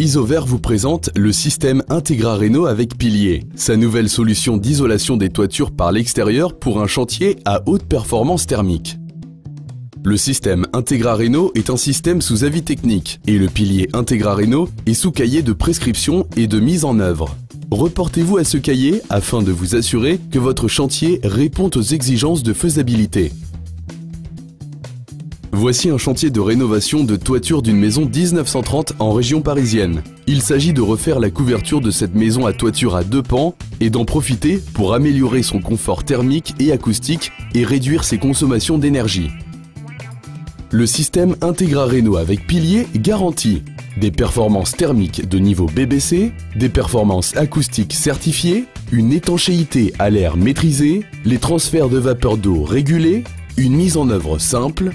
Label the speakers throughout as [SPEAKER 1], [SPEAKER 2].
[SPEAKER 1] Isover vous présente le système Integra Reno avec pilier, sa nouvelle solution d'isolation des toitures par l'extérieur pour un chantier à haute performance thermique. Le système Integra Reno est un système sous avis technique et le pilier Integra Reno est sous cahier de prescription et de mise en œuvre. Reportez-vous à ce cahier afin de vous assurer que votre chantier répond aux exigences de faisabilité. Voici un chantier de rénovation de toiture d'une maison 1930 en région parisienne. Il s'agit de refaire la couverture de cette maison à toiture à 2 pans et d'en profiter pour améliorer son confort thermique et acoustique et réduire ses consommations d'énergie. Le système Integra Reno avec pilier garantit des performances thermiques de niveau BBC, des performances acoustiques certifiées, une étanchéité à l'air maîtrisée, les transferts de vapeur d'eau régulés, une mise en œuvre simple.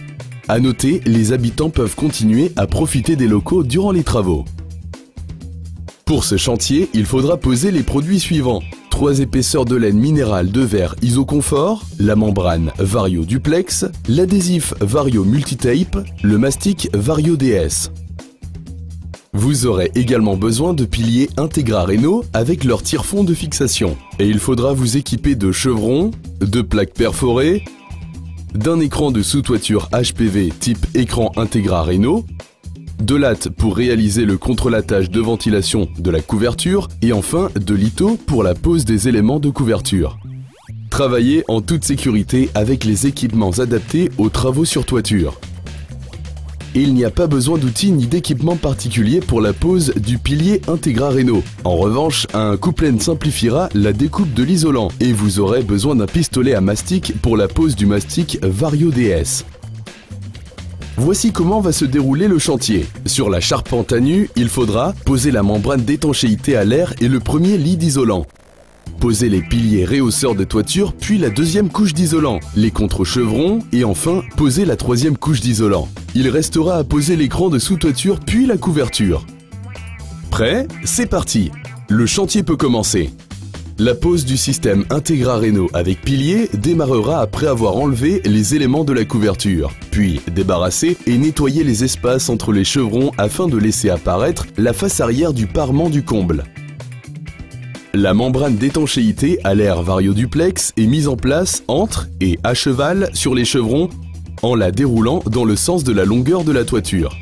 [SPEAKER 1] À noter, les habitants peuvent continuer à profiter des locaux durant les travaux. Pour ce chantier, il faudra poser les produits suivants. 3 épaisseurs de laine minérale de verre Isoconfort, la membrane Vario Duplex, l'adhésif Vario Multitape, le mastic Vario DS. Vous aurez également besoin de piliers Integra Reno avec leur tire-fond de fixation. Et il faudra vous équiper de chevrons, de plaques perforées, d'un écran de sous-toiture HPV type écran Integra Reno, de lattes pour réaliser le contrelatage de ventilation de la couverture et enfin de litho pour la pose des éléments de couverture. Travaillez en toute sécurité avec les équipements adaptés aux travaux sur toiture. Et il n'y a pas besoin d'outils ni d'équipement particulier pour la pose du pilier Integra Reno. En revanche, un couplène simplifiera la découpe de l'isolant et vous aurez besoin d'un pistolet à mastic pour la pose du mastic Vario DS. Voici comment va se dérouler le chantier. Sur la charpente à nu, il faudra poser la membrane d'étanchéité à l'air et le premier lit d'isolant. Poser les piliers réhausseurs de toiture, puis la deuxième couche d'isolant, les contre-chevrons et enfin poser la troisième couche d'isolant. Il restera à poser l'écran de sous-toiture puis la couverture. Prêt? C'est parti! Le chantier peut commencer. La pose du système Integra Reno avec pilier démarrera après avoir enlevé les éléments de la couverture, puis débarrasser et nettoyer les espaces entre les chevrons afin de laisser apparaître la face arrière du parement du comble. La membrane d'étanchéité à l'air Vario Duplex est mise en place entre et à cheval sur les chevrons en la déroulant dans le sens de la longueur de la toiture.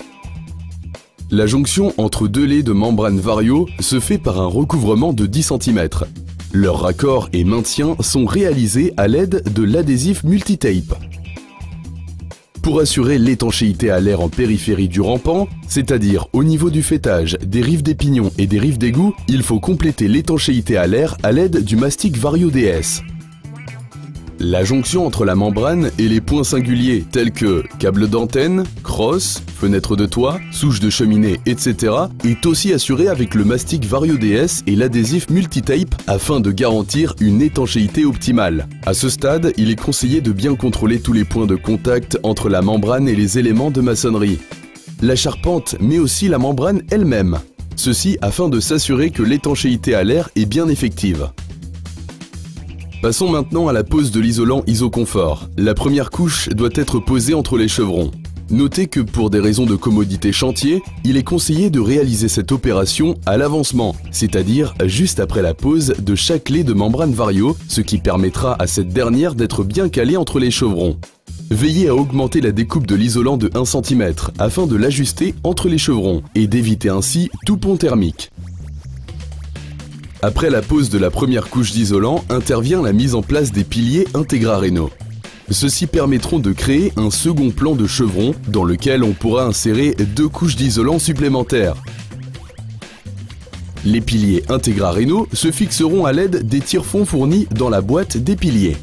[SPEAKER 1] La jonction entre 2 laits de membrane Vario se fait par un recouvrement de 10 cm. Leurs raccords et maintien sont réalisés à l'aide de l'adhésif Multitape. Pour assurer l'étanchéité à l'air en périphérie du rampant, c'est-à-dire au niveau du faîtage, des rives des pignons et des rives d'égout, il faut compléter l'étanchéité à l'air à l'aide du mastic Vario DS. La jonction entre la membrane et les points singuliers tels que câble d'antenne, crosse, fenêtre de toit, souche de cheminée, etc. est aussi assurée avec le mastic Vario DS et l'adhésif Multitape afin de garantir une étanchéité optimale. À ce stade, il est conseillé de bien contrôler tous les points de contact entre la membrane et les éléments de maçonnerie. La charpente, mais aussi la membrane elle-même. Ceci afin de s'assurer que l'étanchéité à l'air est bien effective. Passons maintenant à la pose de l'isolant Isoconfort. La première couche doit être posée entre les chevrons. Notez que pour des raisons de commodité chantier, il est conseillé de réaliser cette opération à l'avancement, c'est-à-dire juste après la pose de chaque lait de membrane Vario, ce qui permettra à cette dernière d'être bien calée entre les chevrons. Veillez à augmenter la découpe de l'isolant de 1 cm afin de l'ajuster entre les chevrons et d'éviter ainsi tout pont thermique. Après la pose de la première couche d'isolant, intervient la mise en place des piliers Integra Reno. Ceux-ci permettront de créer un second plan de chevron dans lequel on pourra insérer 2 couches d'isolant supplémentaires. Les piliers Integra Reno se fixeront à l'aide des tire-fonds fournis dans la boîte des piliers.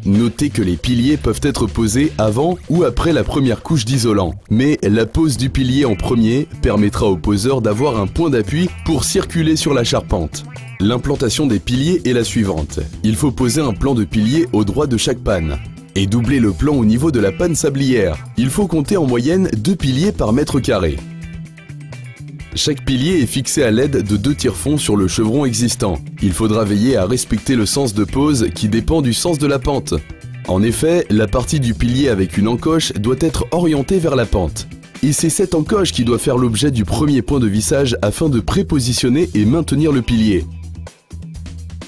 [SPEAKER 1] Notez que les piliers peuvent être posés avant ou après la première couche d'isolant, mais la pose du pilier en premier permettra au poseur d'avoir un point d'appui pour circuler sur la charpente. L'implantation des piliers est la suivante. Il faut poser un plan de pilier au droit de chaque panne et doubler le plan au niveau de la panne sablière. Il faut compter en moyenne 2 piliers par mètre carré. Chaque pilier est fixé à l'aide de 2 tire-fonds sur le chevron existant. Il faudra veiller à respecter le sens de pose qui dépend du sens de la pente. En effet, la partie du pilier avec une encoche doit être orientée vers la pente. Et c'est cette encoche qui doit faire l'objet du premier point de vissage afin de prépositionner et maintenir le pilier.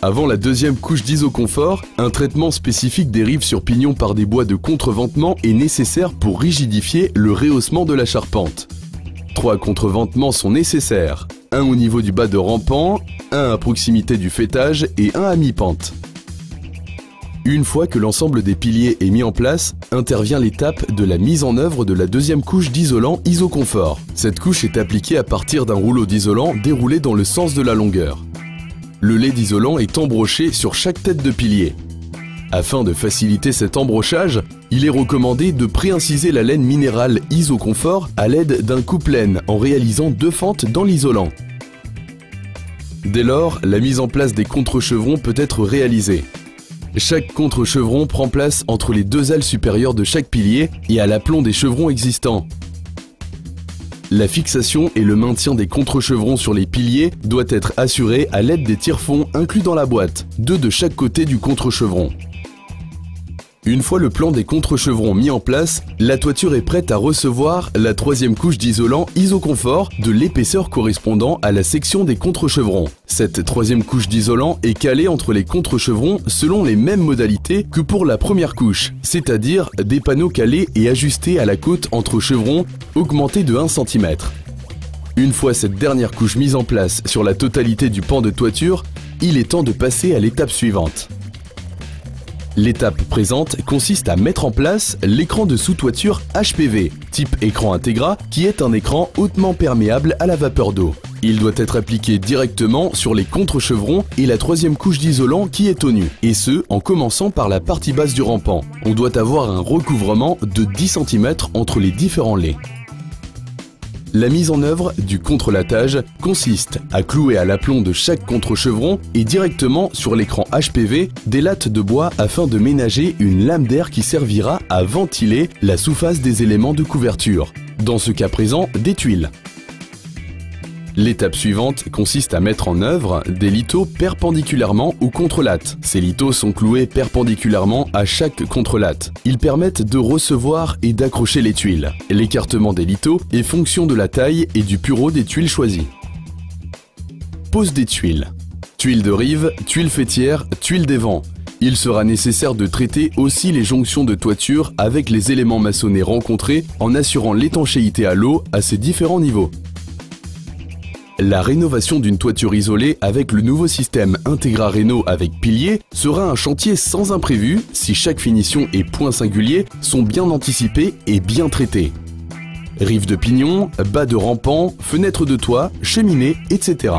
[SPEAKER 1] Avant la deuxième couche d'isoconfort, un traitement spécifique des rives sur pignon par des bois de contreventement est nécessaire pour rigidifier le rehaussement de la charpente. 3 contreventements sont nécessaires, un au niveau du bas de rampant, un à proximité du faîtage et un à mi-pente. Une fois que l'ensemble des piliers est mis en place, intervient l'étape de la mise en œuvre de la deuxième couche d'isolant isoconfort. Cette couche est appliquée à partir d'un rouleau d'isolant déroulé dans le sens de la longueur. Le lait d'isolant est embroché sur chaque tête de pilier. Afin de faciliter cet embrochage, il est recommandé de préinciser la laine minérale isoconfort à l'aide d'un coupe-laine en réalisant 2 fentes dans l'isolant. Dès lors, la mise en place des contre-chevrons peut être réalisée. Chaque contre-chevron prend place entre les 2 ailes supérieures de chaque pilier et à l'aplomb des chevrons existants. La fixation et le maintien des contre-chevrons sur les piliers doit être assuré à l'aide des tire-fonds inclus dans la boîte, 2 de chaque côté du contre-chevron. Une fois le plan des contre-chevrons mis en place, la toiture est prête à recevoir la 3e couche d'isolant isoconfort de l'épaisseur correspondant à la section des contre-chevrons. Cette 3e couche d'isolant est calée entre les contre-chevrons selon les mêmes modalités que pour la première couche, c'est-à-dire des panneaux calés et ajustés à la côte entre chevrons augmentés de 1 cm. Une fois cette dernière couche mise en place sur la totalité du pan de toiture, il est temps de passer à l'étape suivante. L'étape présente consiste à mettre en place l'écran de sous-toiture HPV, type écran Integra, qui est un écran hautement perméable à la vapeur d'eau. Il doit être appliqué directement sur les contre-chevrons et la 3e couche d'isolant qui est au nu, et ce, en commençant par la partie basse du rampant. On doit avoir un recouvrement de 10 cm entre les différents laits. La mise en œuvre du contre-lattage consiste à clouer à l'aplomb de chaque contre-chevron et directement sur l'écran HPV des lattes de bois afin de ménager une lame d'air qui servira à ventiler la sous-face des éléments de couverture, dans ce cas présent des tuiles. L'étape suivante consiste à mettre en œuvre des lithos perpendiculairement aux contrelattes. Ces lithos sont cloués perpendiculairement à chaque contrelatte. Ils permettent de recevoir et d'accrocher les tuiles. L'écartement des lithos est fonction de la taille et du pureau des tuiles choisies. Pose des tuiles. Tuiles de rive, tuiles faîtières, tuiles d'évent. Il sera nécessaire de traiter aussi les jonctions de toiture avec les éléments maçonnés rencontrés en assurant l'étanchéité à l'eau à ces différents niveaux. La rénovation d'une toiture isolée avec le nouveau système Integra Réno avec pilier sera un chantier sans imprévu si chaque finition et point singulier sont bien anticipés et bien traités. Rives de pignon, bas de rampant, fenêtres de toit, cheminées, etc.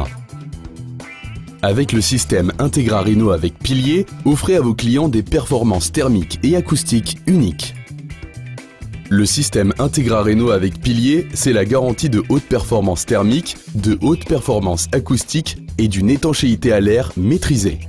[SPEAKER 1] Avec le système Integra Réno avec pilier, offrez à vos clients des performances thermiques et acoustiques uniques. Le système Integra Réno avec pilier, c'est la garantie de haute performance thermique, de haute performance acoustique et d'une étanchéité à l'air maîtrisée.